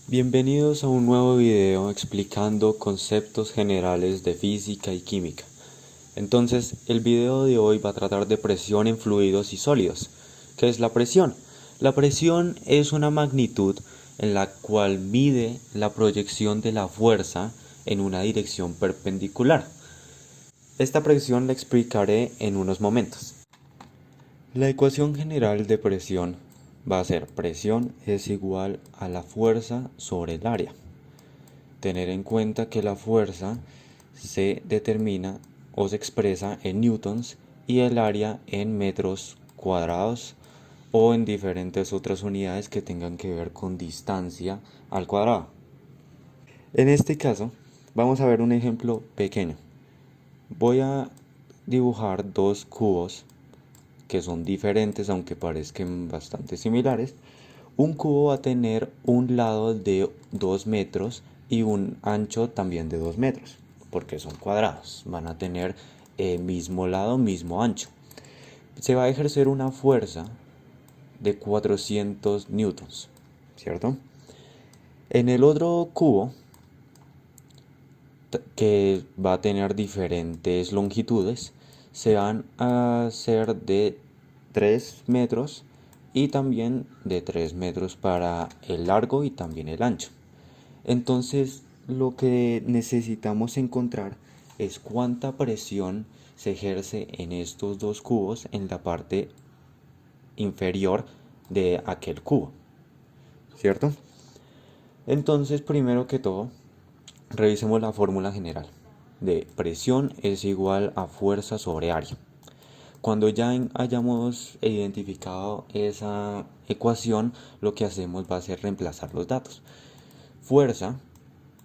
Bienvenidos a un nuevo video explicando conceptos generales de física y química. Entonces, el video de hoy va a tratar de presión en fluidos y sólidos. ¿Qué es la presión? La presión es una magnitud en la cual mide la proyección de la fuerza en una dirección perpendicular. Esta presión la explicaré en unos momentos. La ecuación general de presión va a ser presión es igual a la fuerza sobre el área. Tener en cuenta que la fuerza se determina o se expresa en newtons y el área en metros cuadrados o en diferentes otras unidades que tengan que ver con distancia al cuadrado. En este caso, vamos a ver un ejemplo pequeño. Voy a dibujar dos cubos que son diferentes aunque parezcan bastante similares. Un cubo va a tener un lado de 2 metros y un ancho también de 2 metros, porque son cuadrados, van a tener mismo lado, mismo ancho. Se va a ejercer una fuerza de 400 newtons, ¿cierto? En el otro cubo, que va a tener diferentes longitudes, se van a hacer de 3 metros y también de 3 metros para el largo y también el ancho. Entonces, lo que necesitamos encontrar es cuánta presión se ejerce en estos dos cubos en la parte inferior de aquel cubo, ¿cierto? Entonces, primero que todo, revisemos la fórmula general de presión es igual a fuerza sobre área. Cuando ya hayamos identificado esa ecuación, lo que hacemos va a ser reemplazar los datos. Fuerza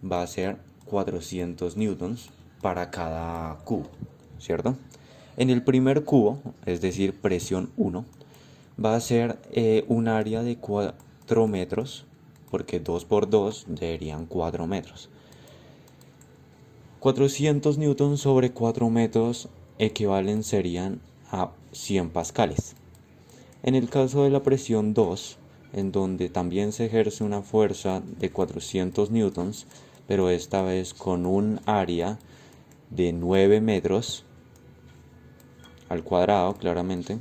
va a ser 400 newtons para cada cubo, ¿cierto? En el primer cubo, es decir, presión 1, va a ser un área de 4 metros, porque 2 por 2 darían 4 metros. 400 newtons sobre 4 metros serían a 100 pascales. En el caso de la presión 2, en donde también se ejerce una fuerza de 400 newtons, pero esta vez con un área de 9 metros al cuadrado, claramente,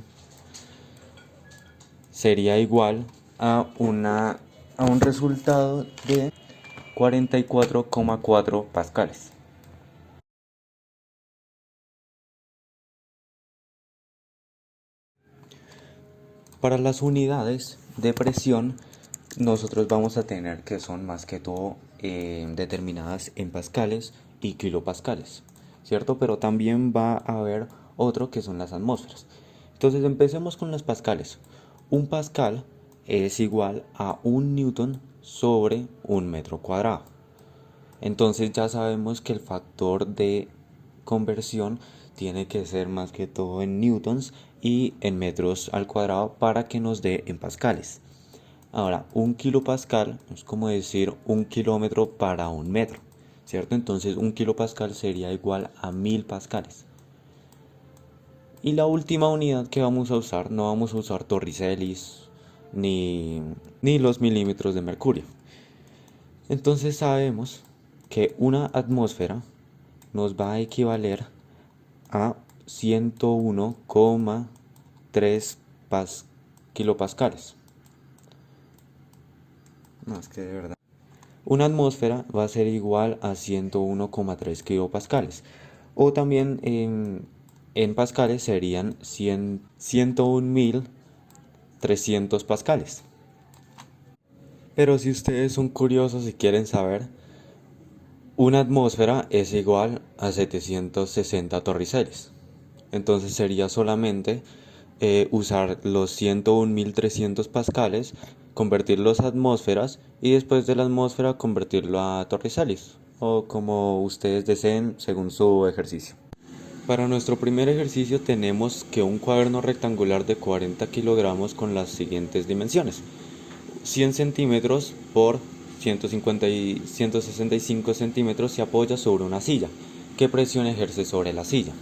sería igual a un resultado de 44,4 pascales. Para las unidades de presión, nosotros vamos a tener que son más que todo determinadas en pascales y kilopascales, ¿cierto? Pero también va a haber otro que son las atmósferas. Entonces empecemos con las pascales. Un pascal es igual a un newton sobre un metro cuadrado. Entonces ya sabemos que el factor de conversión tiene que ser más que todo en newtons y en metros al cuadrado para que nos dé en pascales. Ahora, un kilopascal es como decir un kilómetro para un metro, ¿cierto? Entonces un kilopascal sería igual a 1000 pascales. Y la última unidad que vamos a usar, no vamos a usar torricelis ni los milímetros de mercurio. Entonces sabemos que una atmósfera nos va a equivaler a 101,3 kilopascales. Más que de verdad. Una atmósfera va a ser igual a 101,3 kilopascales. O también en pascales serían 101.300 pascales. Pero si ustedes son curiosos y quieren saber, una atmósfera es igual a 760 torriceles. Entonces sería solamente usar los 101.300 pascales, convertirlos a atmósferas y después de la atmósfera convertirlo a torriceles o como ustedes deseen según su ejercicio. Para nuestro primer ejercicio tenemos que un cuaderno rectangular de 40 kilogramos con las siguientes dimensiones: 100 centímetros por 165 centímetros se apoya sobre una silla. ¿Qué presión ejerce sobre la silla?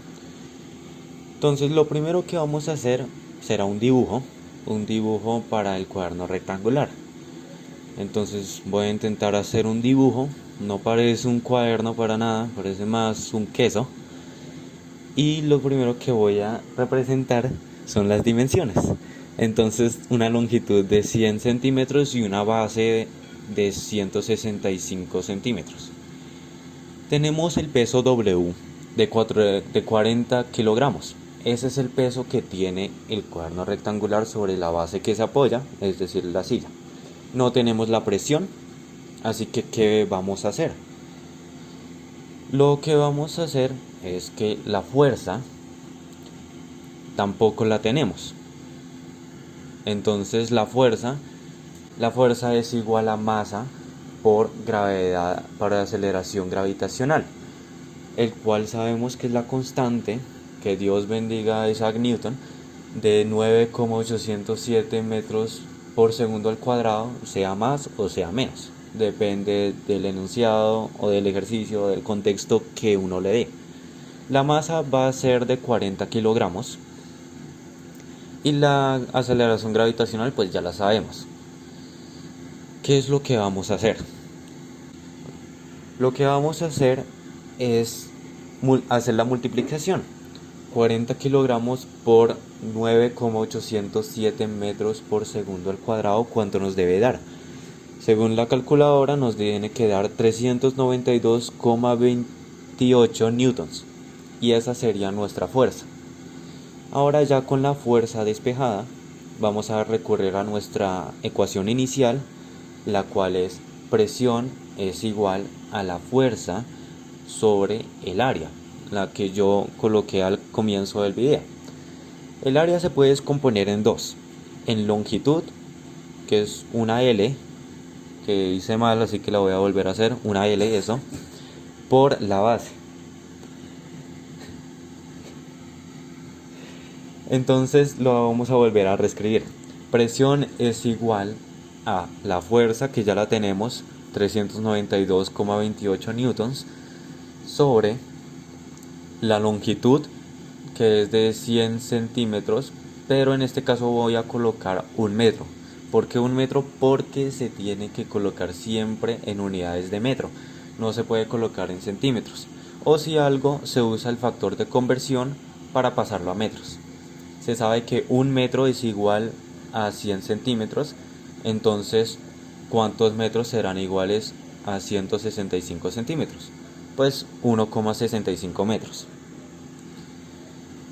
Entonces lo primero que vamos a hacer será un dibujo para el cuaderno rectangular. Entonces voy a intentar hacer un dibujo. No parece un cuaderno para nada, parece más un queso. Y lo primero que voy a representar son las dimensiones. Entonces una longitud de 100 centímetros y una base de 165 centímetros. Tenemos el peso W de 40 kilogramos. Ese es el peso que tiene el cuaderno rectangular sobre la base que se apoya, es decir, la silla. No tenemos la presión, así que ¿qué vamos a hacer? Lo que vamos a hacer es que la fuerza tampoco la tenemos. Entonces la fuerza es igual a masa por gravedad, por aceleración gravitacional, el cual sabemos que es la constante, que Dios bendiga a Isaac Newton, de 9,807 metros por segundo al cuadrado, sea más o sea menos. Depende del enunciado o del ejercicio o del contexto que uno le dé. La masa va a ser de 40 kilogramos y la aceleración gravitacional pues ya la sabemos. ¿Qué es lo que vamos a hacer? Lo que vamos a hacer es hacer la multiplicación. 40 kilogramos por 9,807 metros por segundo al cuadrado, ¿cuánto nos debe dar? Según la calculadora nos tiene que dar 392,28 newtons. Y esa sería nuestra fuerza. Ahora ya con la fuerza despejada, vamos a recurrir a nuestra ecuación inicial, la cual es presión es igual a la fuerza sobre el área, la que yo coloqué al comienzo del video. El área se puede descomponer en dos: en longitud, que es una L, que hice mal así que la voy a volver a hacer, una L, eso, por la base. Entonces lo vamos a volver a reescribir. Presión es igual a la fuerza, que ya la tenemos, 392,28 newtons, sobre la longitud, que es de 100 centímetros, pero en este caso voy a colocar un metro. ¿Por qué un metro? Porque se tiene que colocar siempre en unidades de metro, no se puede colocar en centímetros, o si algo, se usa el factor de conversión para pasarlo a metros. Se sabe que un metro es igual a 100 centímetros, entonces ¿cuántos metros serán iguales a 165 centímetros? Pues 1,65 metros.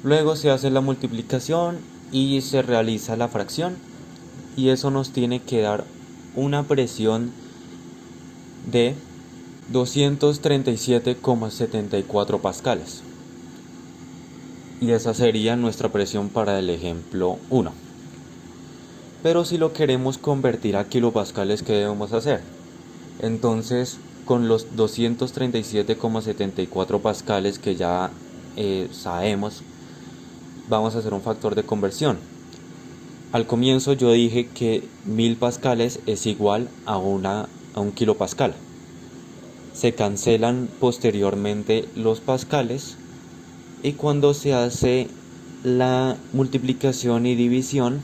Luego se hace la multiplicación y se realiza la fracción, y eso nos tiene que dar una presión de 237,74 pascales. Y esa sería nuestra presión para el ejemplo 1. Pero si lo queremos convertir a kilopascales, ¿qué debemos hacer? Entonces, con los 237,74 pascales que ya sabemos, vamos a hacer un factor de conversión. Al comienzo yo dije que 1000 pascales es igual a un kilopascal. Se cancelan posteriormente los pascales, y cuando se hace la multiplicación y división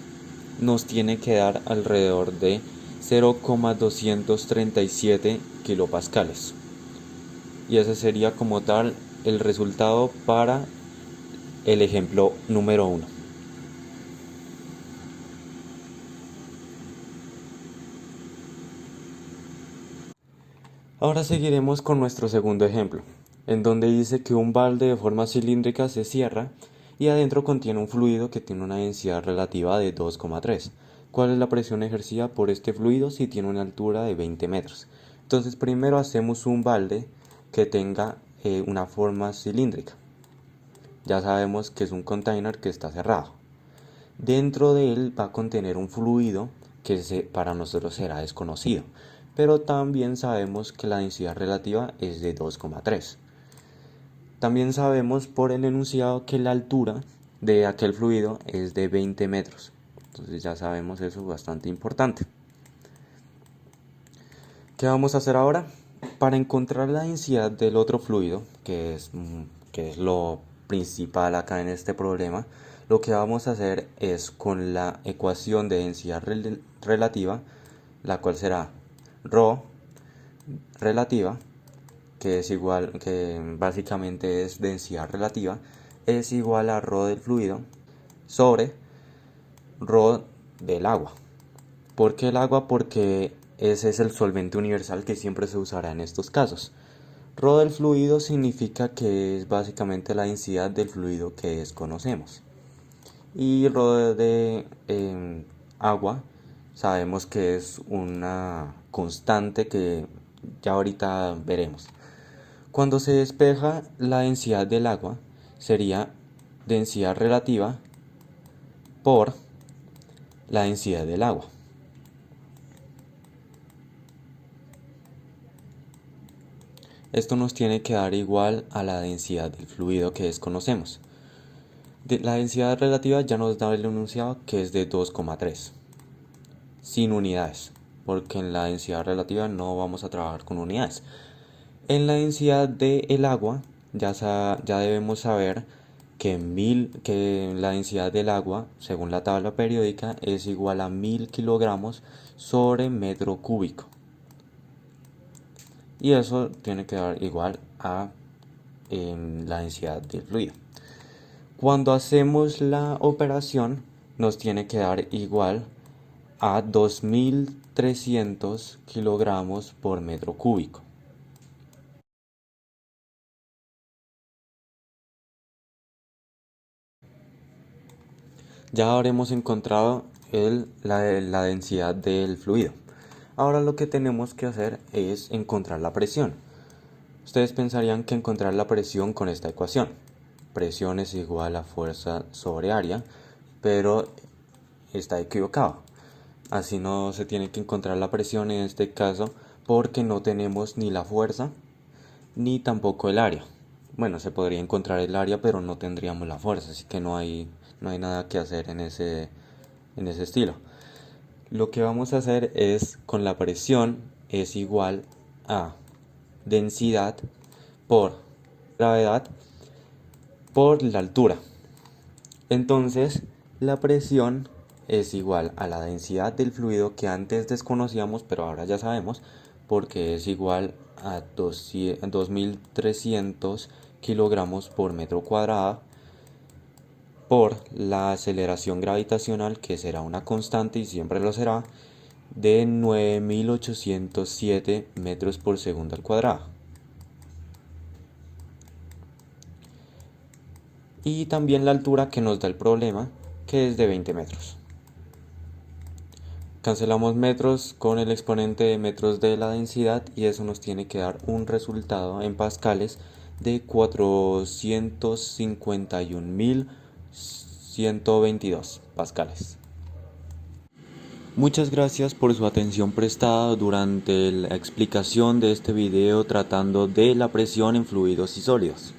nos tiene que dar alrededor de 0,237 kilopascales. Y ese sería como tal el resultado para el ejemplo número 1. Ahora seguiremos con nuestro segundo ejemplo, en donde dice que un balde de forma cilíndrica se cierra y adentro contiene un fluido que tiene una densidad relativa de 2,3. ¿Cuál es la presión ejercida por este fluido si tiene una altura de 20 metros? Entonces primero hacemos un balde que tenga una forma cilíndrica. Ya sabemos que es un container que está cerrado. Dentro de él va a contener un fluido que para nosotros será desconocido, pero también sabemos que la densidad relativa es de 2,3. También sabemos por el enunciado que la altura de aquel fluido es de 20 metros. Entonces ya sabemos eso, bastante importante. ¿Qué vamos a hacer ahora? Para encontrar la densidad del otro fluido, que es lo principal acá en este problema, lo que vamos a hacer es con la ecuación de densidad relativa, la cual será Rho relativa, que básicamente es densidad relativa, es igual a Rho del fluido sobre Rho del agua. ¿Por qué el agua? Porque ese es el solvente universal que siempre se usará en estos casos. Rho del fluido significa que es básicamente la densidad del fluido que desconocemos. Y Rho de agua sabemos que es una constante que ya ahorita veremos. Cuando se despeja, la densidad del agua sería densidad relativa por la densidad del agua. Esto nos tiene que dar igual a la densidad del fluido que desconocemos. La densidad relativa ya nos da el enunciado que es de 2,3, sin unidades, porque en la densidad relativa no vamos a trabajar con unidades. En la densidad del agua ya debemos saber que la densidad del agua, según la tabla periódica, es igual a 1000 kilogramos sobre metro cúbico. Y eso tiene que dar igual a la densidad del fluido. Cuando hacemos la operación nos tiene que dar igual a 2300 kilogramos por metro cúbico. Ya habremos encontrado la densidad del fluido. Ahora lo que tenemos que hacer es encontrar la presión. Ustedes pensarían que encontrar la presión con esta ecuación. Presión es igual a fuerza sobre área, pero está equivocado. Así no se tiene que encontrar la presión en este caso porque no tenemos ni la fuerza ni tampoco el área. Bueno, se podría encontrar el área, pero no tendríamos la fuerza, así que no hay nada que hacer en ese estilo. Lo que vamos a hacer es, con la presión es igual a densidad por gravedad por la altura. Entonces, la presión es igual a la densidad del fluido que antes desconocíamos, pero ahora ya sabemos, porque es igual a 2300 kilogramos por metro cuadrado, por la aceleración gravitacional, que será una constante y siempre lo será, de 9807 metros por segundo al cuadrado. Y también la altura que nos da el problema, que es de 20 metros. Cancelamos metros con el exponente de metros de la densidad y eso nos tiene que dar un resultado en pascales de 451.122 pascales. Muchas gracias por su atención prestada durante la explicación de este video tratando de la presión en fluidos y sólidos.